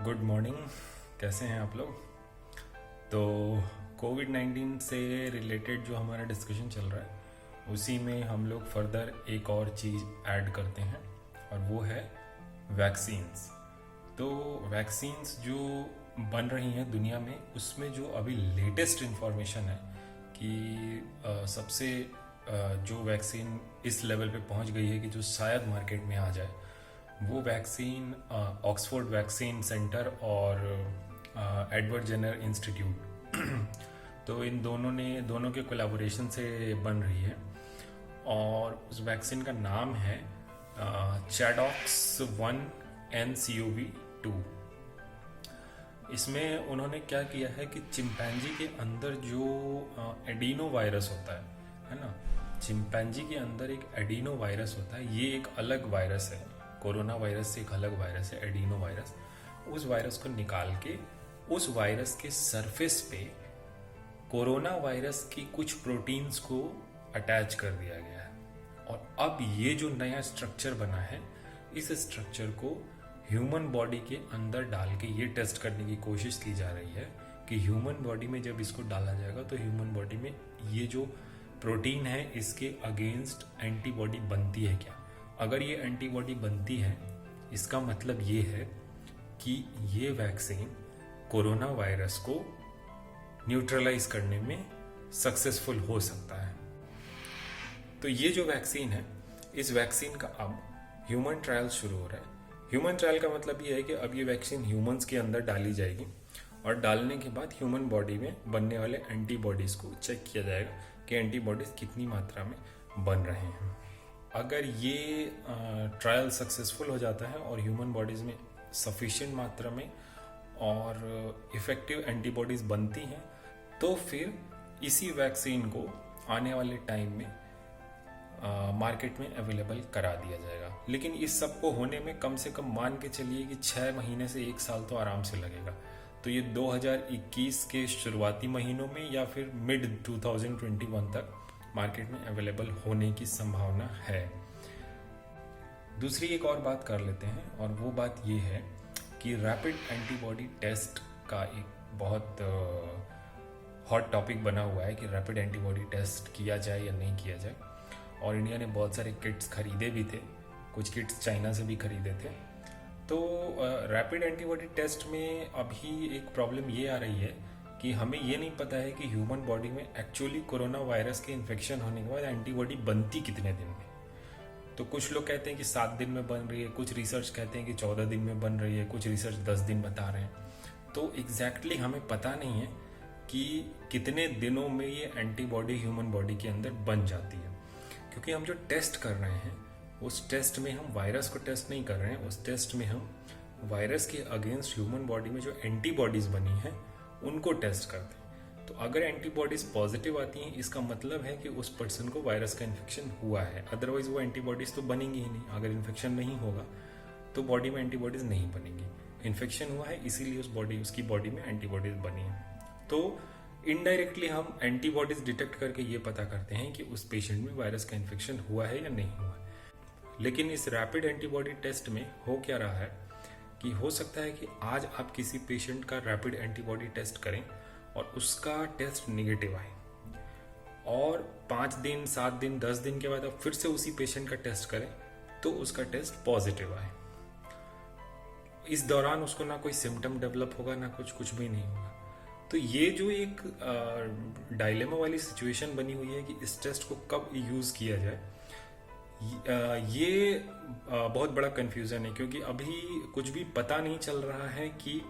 Good morning. कैसे हैं आप लोग? तो कोविड-19 से रिलेटेड जो हमारा डिस्कशन चल रहा है उसी में हम लोग फर्दर एक और चीज़ ऐड करते हैं और वो है वैक्सीन्स। तो वैक्सीन्स जो बन रही हैं दुनिया में उसमें जो अभी लेटेस्ट इंफॉर्मेशन है कि सबसे जो वैक्सीन इस लेवल पे पहुंच गई है कि जो शायद मार्केट में आ जाए वो वैक्सीन ऑक्सफोर्ड वैक्सीन सेंटर और एडवर्ड जेनर इंस्टीट्यूट तो इन दोनों के कोलैबोरेशन से बन रही है और उस वैक्सीन का नाम है चैडॉक्स 1NCOV2। इसमें उन्होंने क्या किया है कि चिंपैंजी के अंदर जो एडिनो वायरस होता है ना, चिंपैंजी के अंदर एक एडिनो वायरस होता है। ये एक अलग वायरस है, कोरोना वायरस से एक अलग वायरस है एडिनो वायरस। उस वायरस को निकाल के उस वायरस के सरफेस पे कोरोना वायरस की कुछ प्रोटीन्स को अटैच कर दिया गया है और अब ये जो नया स्ट्रक्चर बना है इस स्ट्रक्चर को ह्यूमन बॉडी के अंदर डाल के ये टेस्ट करने की कोशिश की जा रही है कि ह्यूमन बॉडी में जब इसको डाला जाएगा तो ह्यूमन बॉडी में ये जो प्रोटीन है इसके अगेंस्ट एंटीबॉडी बनती है क्या। अगर ये एंटीबॉडी बनती है इसका मतलब ये है कि ये वैक्सीन कोरोना वायरस को न्यूट्रलाइज करने में सक्सेसफुल हो सकता है। तो ये जो वैक्सीन है इस वैक्सीन का अब ह्यूमन ट्रायल शुरू हो रहा है। ह्यूमन ट्रायल का मतलब ये है कि अब ये वैक्सीन ह्यूमंस के अंदर डाली जाएगी और डालने के बाद ह्यूमन बॉडी में बनने वाले एंटीबॉडीज को चेक किया जाएगा कि एंटीबॉडीज कितनी मात्रा में बन रहे हैं। अगर ये ट्रायल सक्सेसफुल हो जाता है और ह्यूमन बॉडीज़ में सफिशिएंट मात्रा में और इफ़ेक्टिव एंटीबॉडीज़ बनती हैं तो फिर इसी वैक्सीन को आने वाले टाइम में मार्केट में अवेलेबल करा दिया जाएगा। लेकिन इस सब को होने में कम से कम मान के चलिए कि 6 महीने से 1 साल तो आराम से लगेगा। तो ये 2021 के शुरुआती महीनों में या फिर मिड 2021 तक मार्केट में अवेलेबल होने की संभावना है। दूसरी एक और बात कर लेते हैं और वो बात ये है कि रैपिड एंटीबॉडी टेस्ट का एक बहुत हॉट टॉपिक बना हुआ है कि रैपिड एंटीबॉडी टेस्ट किया जाए या नहीं किया जाए। और इंडिया ने बहुत सारे किट्स खरीदे भी थे, कुछ किट्स चाइना से भी खरीदे थे। तो रैपिड एंटीबॉडी टेस्ट में अभी एक प्रॉब्लम ये आ रही है कि हमें ये नहीं पता है कि ह्यूमन बॉडी में एक्चुअली कोरोना वायरस के इन्फेक्शन होने के बाद एंटीबॉडी बनती कितने दिन में। तो कुछ लोग कहते हैं कि 7 दिन में बन रही है, कुछ रिसर्च कहते हैं कि 14 दिन में बन रही है, कुछ रिसर्च 10 दिन बता रहे हैं। तो एग्जैक्टली हमें पता नहीं है कि कितने दिनों में ये एंटीबॉडी ह्यूमन बॉडी के अंदर बन जाती है, क्योंकि हम जो टेस्ट कर रहे हैं उस टेस्ट में हम वायरस को टेस्ट नहीं कर रहे हैं। उस टेस्ट में हम वायरस के अगेंस्ट ह्यूमन बॉडी में जो एंटीबॉडीज बनी हैं उनको टेस्ट करते हैं। तो अगर एंटीबॉडीज पॉजिटिव आती हैं इसका मतलब है कि उस पर्सन को वायरस का इन्फेक्शन हुआ है, अदरवाइज वो एंटीबॉडीज तो बनेंगी ही नहीं। अगर इन्फेक्शन नहीं होगा तो बॉडी में एंटीबॉडीज नहीं बनेंगी। इन्फेक्शन हुआ है इसीलिए उसकी बॉडी में एंटीबॉडीज बनी है। तो इनडायरेक्टली हम एंटीबॉडीज डिटेक्ट करके ये पता करते हैं कि उस पेशेंट में वायरस का इन्फेक्शन हुआ है या नहीं हुआ है। लेकिन इस रैपिड एंटीबॉडी टेस्ट में हो क्या रहा है कि हो सकता है कि आज आप किसी पेशेंट का रैपिड एंटीबॉडी टेस्ट करें और उसका टेस्ट निगेटिव आए और 5 दिन 7 दिन 10 दिन के बाद आप फिर से उसी पेशेंट का टेस्ट करें तो उसका टेस्ट पॉजिटिव आए। इस दौरान उसको ना कोई सिम्टम डेवलप होगा ना कुछ भी नहीं होगा। तो ये जो एक डायलेमा वाली सिचुएशन बनी हुई है कि इस टेस्ट को कब यूज़ किया जाए, ये बहुत बड़ा कंफ्यूजन है, क्योंकि अभी कुछ भी पता नहीं चल रहा है कि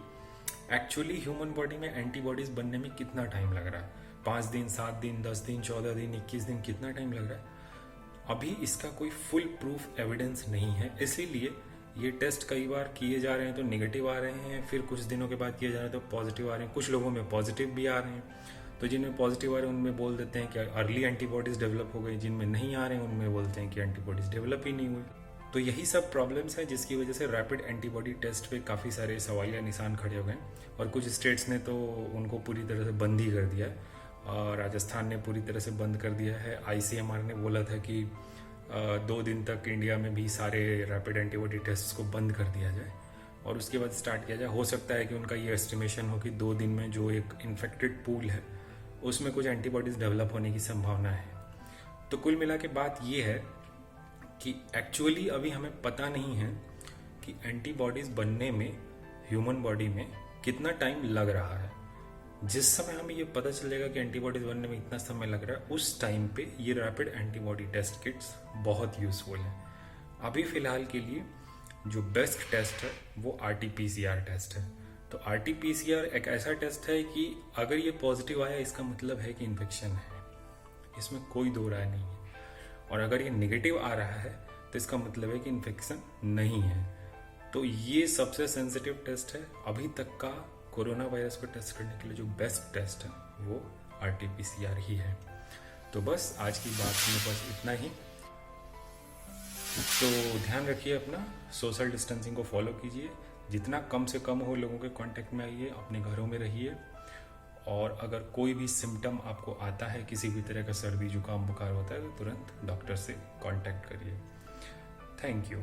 एक्चुअली ह्यूमन बॉडी में एंटीबॉडीज बनने में कितना टाइम लग रहा है। 5 दिन 7 दिन 10 दिन 14 दिन 21 दिन कितना टाइम लग रहा है, अभी इसका कोई फुल प्रूफ एविडेंस नहीं है। इसीलिए ये टेस्ट कई बार किए जा रहे हैं तो नेगेटिव आ रहे हैं, फिर कुछ दिनों के बाद किए जा रहे हैं तो पॉजिटिव आ रहे हैं। कुछ लोगों में पॉजिटिव भी आ रहे हैं, तो जिनमें पॉजिटिव आ रहे हैं उनमें बोल देते हैं कि अर्ली एंटीबॉडीज डेवलप हो गई, जिनमें नहीं आ रहे हैं उनमें बोलते हैं कि एंटीबॉडीज डेवलप ही नहीं हुई। तो यही सब प्रॉब्लम्स हैं जिसकी वजह से रैपिड एंटीबॉडी टेस्ट पे काफ़ी सारे सवालिया निशान खड़े हो गए और कुछ स्टेट्स ने तो उनको पूरी तरह से बंद ही कर दिया है। राजस्थान ने पूरी तरह से बंद कर दिया है। ICMR ने बोला था कि 2 दिन तक इंडिया में भी सारे रैपिड एंटीबॉडी टेस्ट को बंद कर दिया जाए और उसके बाद स्टार्ट किया जाए। हो सकता है कि उनका ये एस्टिमेशन हो कि 2 दिन में जो एक इन्फेक्टेड पूल है उसमें कुछ एंटीबॉडीज़ डेवलप होने की संभावना है। तो कुल मिला के बात ये है कि एक्चुअली अभी हमें पता नहीं है कि एंटीबॉडीज़ बनने में ह्यूमन बॉडी में कितना टाइम लग रहा है। जिस समय हमें ये पता चलेगा कि एंटीबॉडीज बनने में इतना समय लग रहा है, उस टाइम पे ये रैपिड एंटीबॉडी टेस्ट किट्स बहुत यूजफुल हैं। अभी फिलहाल के लिए जो बेस्ट टेस्ट है वो RT-PCR टेस्ट है। तो RT-PCR एक ऐसा टेस्ट है कि अगर ये पॉजिटिव आया इसका मतलब है कि इन्फेक्शन है, इसमें कोई दो राय नहीं है। और अगर ये नेगेटिव आ रहा है तो इसका मतलब है कि इन्फेक्शन नहीं है। तो ये सबसे सेंसिटिव टेस्ट है। अभी तक का कोरोना वायरस को टेस्ट करने के लिए जो बेस्ट टेस्ट है वो RT-PCR ही है। तो बस आज की बात में बस इतना ही। तो ध्यान रखिए अपना, सोशल डिस्टेंसिंग को फॉलो कीजिए, जितना कम से कम हो लोगों के कांटेक्ट में आइए, अपने घरों में रहिए। और अगर कोई भी सिम्टम आपको आता है, किसी भी तरह का सर्दी जुकाम बुखार होता है, तो तुरंत डॉक्टर से कांटेक्ट करिए। Thank you.